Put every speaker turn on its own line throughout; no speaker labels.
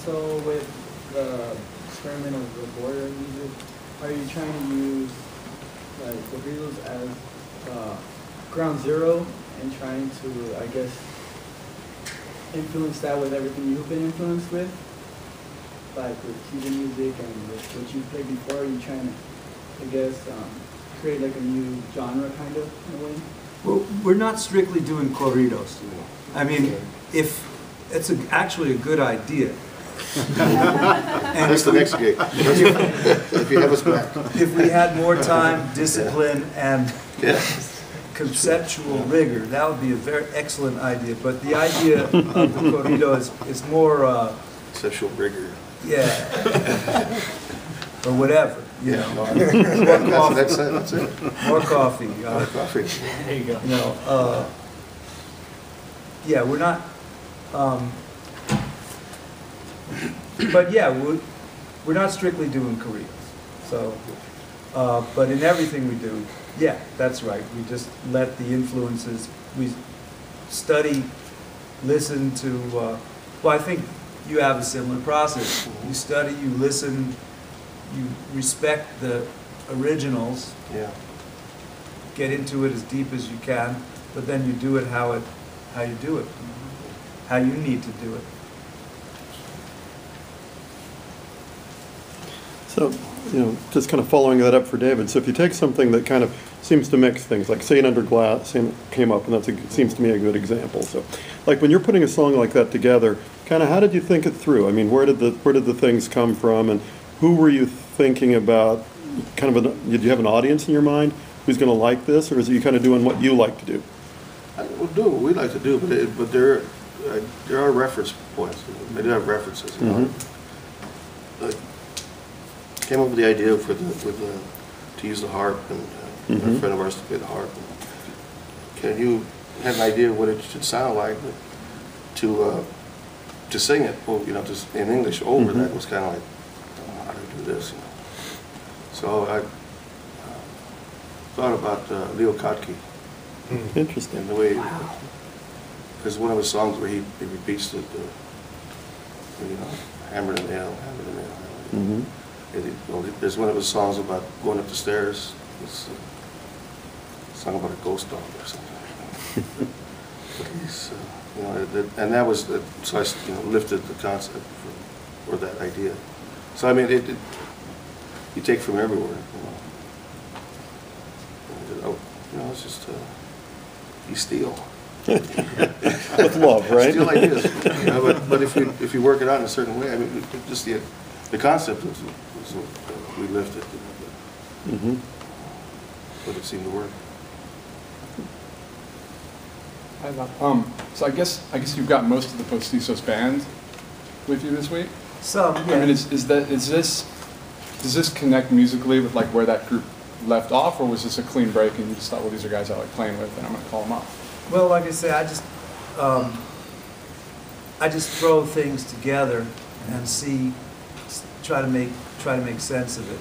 So with the experiment of the border music, are you trying to use like corridos as ground zero and trying to, I guess, influence that with everything you've been influenced with? Like with Cuban music and with what you played before, are you trying to, I guess, create like a new genre kind of in a way?
Well, we're not strictly doing corridos. I mean, if it's actually a good idea.
And that's the next gig. If you have us back.
If we had more time, discipline, and conceptual rigor, that would be a very excellent idea. But the idea of the corrido is more...
conceptual rigor.
Yeah. Or whatever. You know.
More coffee. That's it.
More coffee.
More coffee.
There you go.
You know, yeah, we're not... but yeah, we're not strictly doing corridos. So, but in everything we do, yeah, that's right. We just let the influences, we study, listen to, well, I think you have a similar process. You study, you listen, you respect the originals, get into it as deep as you can, but then you do it how you do it, how you need to do it.
So, you know, just kind of following that up for David. So if you take something that kind of seems to mix things, like Saying Under Glass came up, and that seems to me a good example. So, like when you're putting a song like that together, kind of how did you think it through? I mean, where did the things come from, and who were you thinking about? Kind of, did you have an audience in your mind who's going to like this, or is it you kind of doing what you like to do?
We'll do what we like to do, but there are reference points. They do have references. You know? Came up with the idea to use the harp, and a friend of ours to play the harp. Can you have an idea of what it should sound like? But to sing it, well, you know, just in English over that was kind of like, I don't know how to do this. You know? So I thought about Leo Kottke.
Interesting.
And the way, because one of his songs where he repeats you know, hammer the nail, hammer the nail. Hammer the nail. There's one of his songs about going up the stairs. It's a song about a ghost dog or something. But he's, you know, and that was, so I, you know, lifted the concept for that idea. So I mean, you take from everywhere, you know. You know, it's just, you steal.
With love, right?
Steal ideas. You know, but if you work it out in a certain way, I mean, just the concept was what we lifted, you know, but it seemed to work.
So I guess you've got most of the Postizos band with you this week.
Some, yeah.
I mean, does this connect musically with like where that group left off, or was this a clean break and you just thought, well, these are guys I like playing with, and I'm going to call them up?
Well, like I say, I just throw things together and see, try to make sense of it.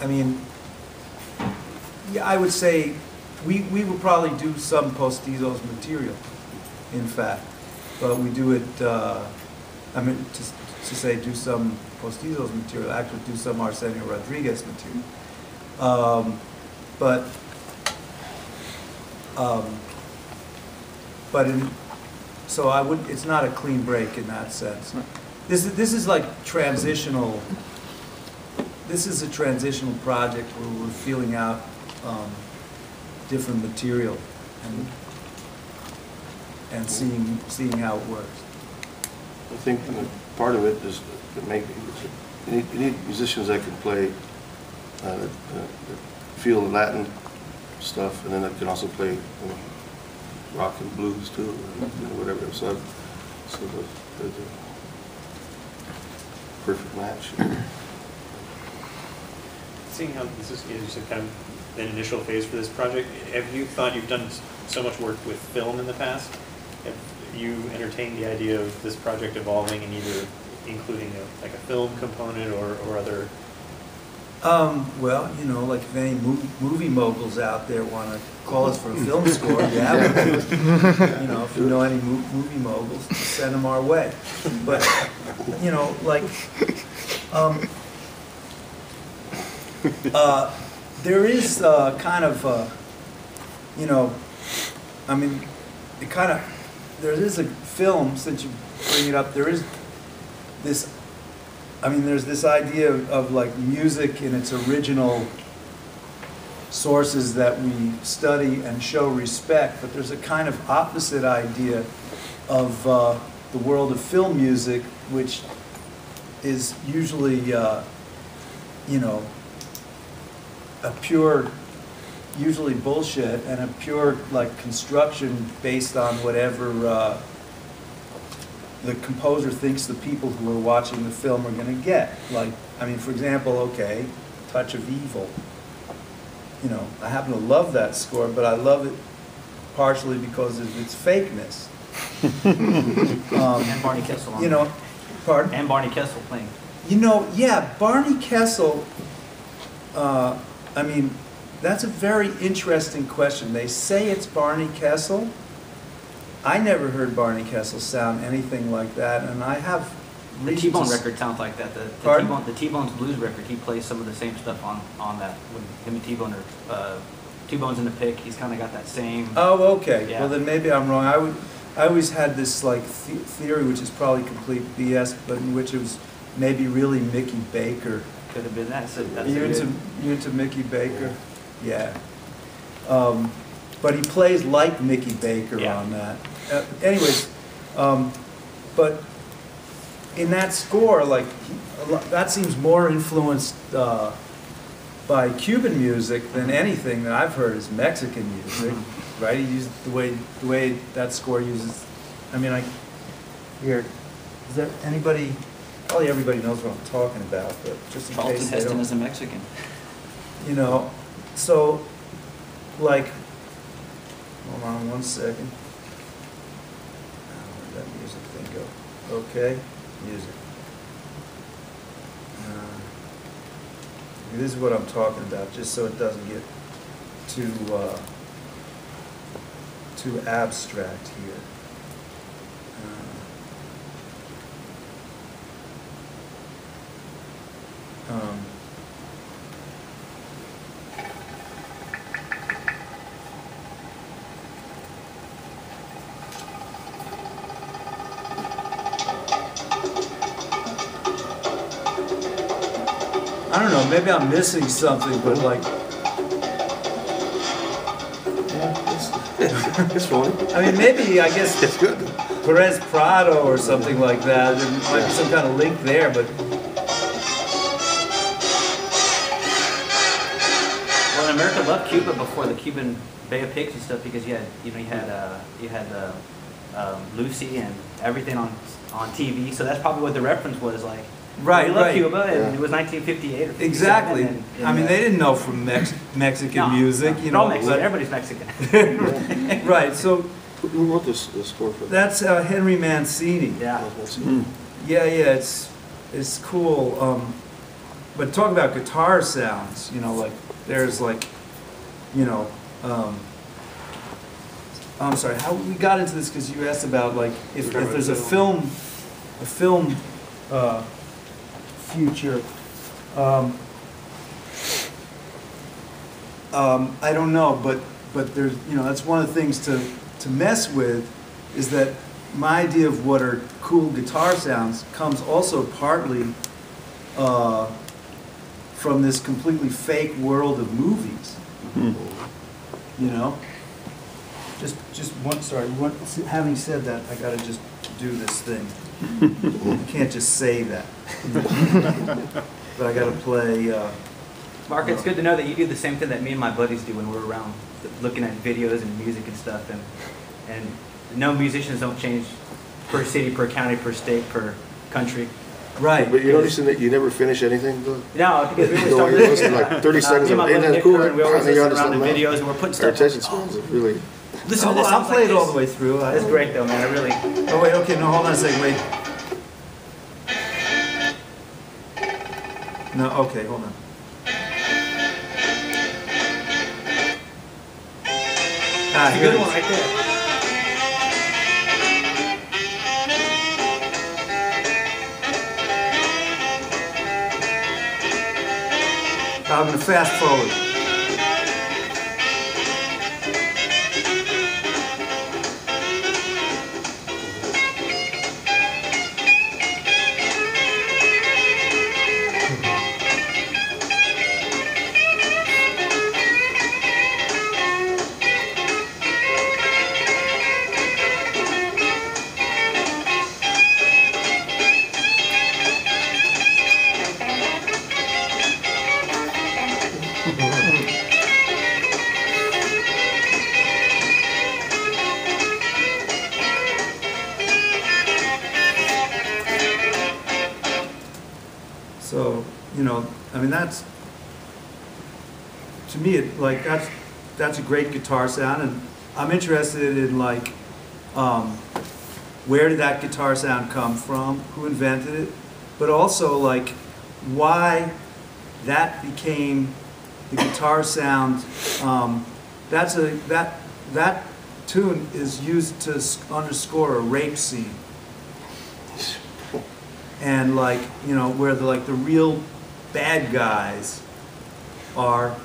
I mean, yeah, I would say we will probably do some Postizos material, in fact, but we do it. I mean, to say do some Postizos material, actually do some Arsenio Rodriguez material, so I would. It's not a clean break in that sense. This is like transitional. This is a transitional project where we're feeling out different material and seeing how it works.
I think part of it is you need musicians that can play, that feel the Latin stuff, and then that can also play, you know, rock and blues too, or, you know, whatever. So the perfect match.
Seeing how this is, you said, kind of an initial phase for this project, have you thought you've done so much work with film in the past? Have you entertained the idea of this project evolving and either including like a film component or other
Well, you know, like if any movie moguls out there want to call us for a film score, yeah, we'll do it. You know, if you know any movie moguls, send them our way. But, you know, like, there is kind of, you know, I mean, it kind of, there is a film, since you bring it up, there is this, I mean, there's this idea of like music in its original sources that we study and show respect, but there's a kind of opposite idea of the world of film music, which is usually, you know, a pure, usually bullshit, and a pure like construction based on whatever the composer thinks the people who are watching the film are going to get. Like, I mean, for example, okay, Touch of Evil. You know, I happen to love that score, but I love it partially because of its fakeness.
And Barney Kessel on
you know, pardon?
And Barney Kessel playing.
You know, yeah, Barney Kessel, I mean, that's a very interesting question. They say it's Barney Kessel. I never heard Barney Kessel sound anything like that, and I have
The T-Bone record sounds like that.
Pardon?
The T-Bone's blues record, he plays some of the same stuff on that. When him and T-Bone are, T-Bone's in the pick, he's kind of got that same.
Oh, okay.
Yeah.
Well, then maybe I'm wrong. I always had this like theory, which is probably complete BS, but in which it was maybe really Mickey Baker.
Could have been that. So
You into Mickey Baker? Yeah. But he plays like Mickey Baker
Yeah.
on that. Anyways, but in that score, like that seems more influenced by Cuban music than anything that I've heard is Mexican music, right? He used the way that score uses. I mean, here. Is there anybody? Probably everybody knows what I'm talking about, but just in
Charlton
case they
Heston
don't.
is a Mexican.
You know, so like, hold on one second. Where'd that music thing go? Okay, music. This is what I'm talking about, just so it doesn't get too abstract here. I don't know, maybe I'm missing something, but like,
It's funny.
I mean, maybe, I guess,
It's good.
Perez Prado or something like that, there might be some kind of link there, but
Well, America loved Cuba before the Cuban Bay of Pigs and stuff, because you had Lucy and everything on TV. So that's probably what the reference was like.
Right,
we love
right.
Cuba, and
Yeah.
it was 1958 or 57.
exactly.
and
I mean, they didn't know from Mexican
No,
music,
no,
you
they're all
know.
Mexican.
but-
Everybody's Mexican.
Right, so
Who wrote this score for?
that's Henry Mancini.
Yeah.
Yeah, it's cool. But talk about guitar sounds, you know, like there's like, you know, I'm sorry, how we got into this because you asked about like if there's a film future. I don't know, but there's, you know, that's one of the things to mess with, is that my idea of what are cool guitar sounds comes also partly from this completely fake world of movies. You know? Just one, sorry, having said that, I gotta just do this thing. You can't just say that. But I gotta play,
Mark, it's good to know that you do the same thing that me and my buddies do when we're around looking at videos and music and stuff. And no, musicians don't change per city, per county, per state, per country.
right.
But you notice that you never finish anything, though?
No, because we always
So
start
you listen like 30 seconds
me
of
and my
ain't
buddy
that cool?
Nick, we always
And then you're
listen
onto
around the
something else.
videos and we're putting
Our
stuff.
attention spans are really.
Listen to
Oh,
this.
I'll
sounds
play
like
it all
this.
the way through.
It's great though, man. I really.
Oh, wait, okay, no, hold on a second, wait. No, okay, hold on.
That's a
here
good
it
one
is.
right there.
I'm going to fast forward. So, you know, I mean, that's, to me, that's a great guitar sound, and I'm interested in like, where did that guitar sound come from? Who invented it? But also like, why that became the guitar sound. That tune is used to underscore a rape scene. And like, you know, where the real bad guys are,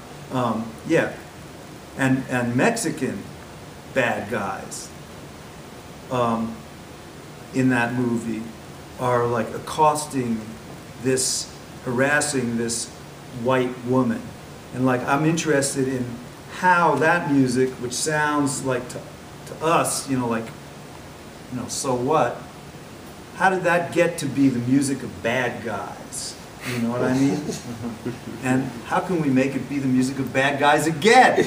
yeah, and Mexican bad guys in that movie are like accosting this, harassing this white woman. And like, I'm interested in how that music, which sounds like to us, you know, like, you know, so what? How did that get to be the music of bad guys? You know what I mean? And how can we make it be the music of bad guys again?